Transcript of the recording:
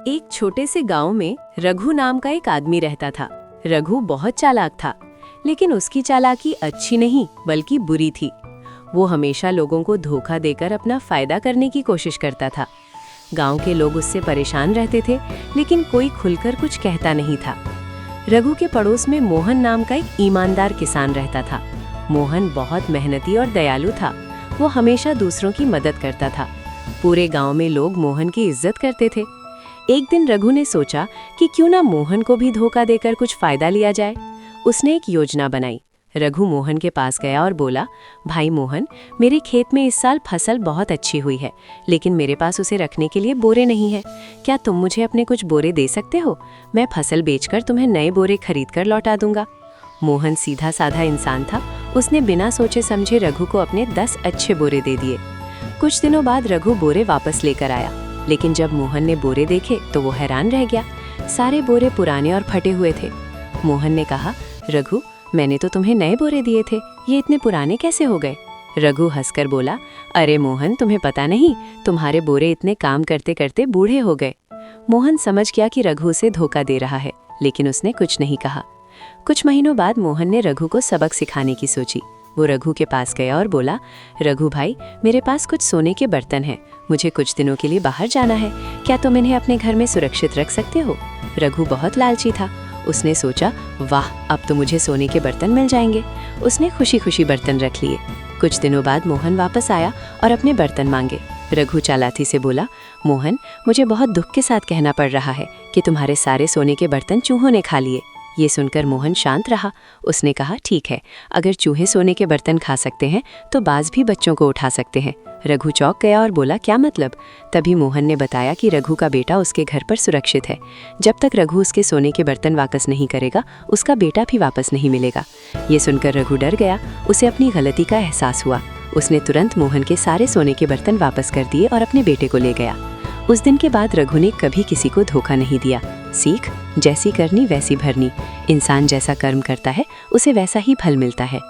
एक छोटे से गांव में रघु नाम का एक आदमी रहता था। रघु बहुत चालाक था, लेकिन उसकी चालाकी अच्छी नहीं बल्कि बुरी थी। वो हमेशा लोगों को धोखा देकर अपना फायदा करने की कोशिश करता था। गांव के लोग उससे परेशान रहते थे, लेकिन कोई खुलकर कुछ कहता नहीं था। रघु के पड़ोस में मोहन नाम का एक ईमानदार किसान रहता था। मोहन बहुत मेहनती और दयालु था। वो हमेशा दूसरों की मदद करता था। पूरे गांव में लोग मोहन की इज्जत करते थे। एक दिन रघु ने सोचा कि क्यों ना मोहन को भी धोखा देकर कुछ फायदा लिया जाए। उसने एक योजना बनाई। रघु मोहन के पास गया और बोला, भाई मोहन, मेरे खेत में इस साल फसल बहुत अच्छी हुई है, लेकिन मेरे पास उसे रखने के लिए बोरे नहीं है। क्या तुम मुझे अपने कुछ बोरे दे सकते हो? मैं फसल बेचकर तुम्हें नए बोरे खरीद कर लौटा दूंगा। मोहन सीधा साधा इंसान था। उसने बिना सोचे समझे रघु को अपने 10 अच्छे बोरे दे दिए। कुछ दिनों बाद रघु बोरे वापस लेकर आया, लेकिन जब मोहन ने बोरे देखे तो वो हैरान रह गया। सारे बोरे पुराने और फटे हुए थे। मोहन ने कहा, रघु, मैंने तो तुम्हें नए बोरे दिए थे, ये इतने पुराने कैसे हो गए? रघु हंसकर बोला, अरे मोहन, तुम्हें पता नहीं, तुम्हारे बोरे इतने काम करते करते बूढ़े हो गए। मोहन समझ गया कि रघु उसे धोखा दे रहा है, लेकिन उसने कुछ नहीं कहा। कुछ महीनों बाद मोहन ने रघु को सबक सिखाने की सोची। वो रघु के पास गया और बोला, रघु भाई, मेरे पास कुछ सोने के बर्तन हैं। मुझे कुछ दिनों के लिए बाहर जाना है। क्या तुम इन्हें अपने घर में सुरक्षित रख सकते हो? रघु बहुत लालची था। उसने सोचा, वाह, अब तो मुझे सोने के बर्तन मिल जाएंगे। उसने खुशी खुशी बर्तन रख लिए। कुछ दिनों बाद मोहन वापस आया और अपने बर्तन मांगे। रघु चालाकी से बोला, मोहन, मुझे बहुत दुख के साथ कहना पड़ रहा है कि तुम्हारे सारे सोने के बर्तन चूहों ने खा लिए। ये सुनकर मोहन शांत रहा। उसने कहा, ठीक है, अगर चूहे सोने के बर्तन खा सकते हैं तो बाज भी बच्चों को उठा सकते हैं। रघु चौंक गया और बोला, क्या मतलब? तभी मोहन ने बताया कि रघु का बेटा उसके घर पर सुरक्षित है। जब तक रघु उसके सोने के बर्तन वापस नहीं करेगा, उसका बेटा भी वापस नहीं मिलेगा। ये सुनकर रघु डर गया। उसे अपनी गलती का एहसास हुआ। उसने तुरंत मोहन के सारे सोने के बर्तन वापस कर दिए और अपने बेटे को ले गया। उस दिन के बाद रघु ने कभी किसी को धोखा नहीं दिया। सीख, जैसी करनी वैसी भरनी। इंसान जैसा कर्म करता है, उसे वैसा ही फल मिलता है।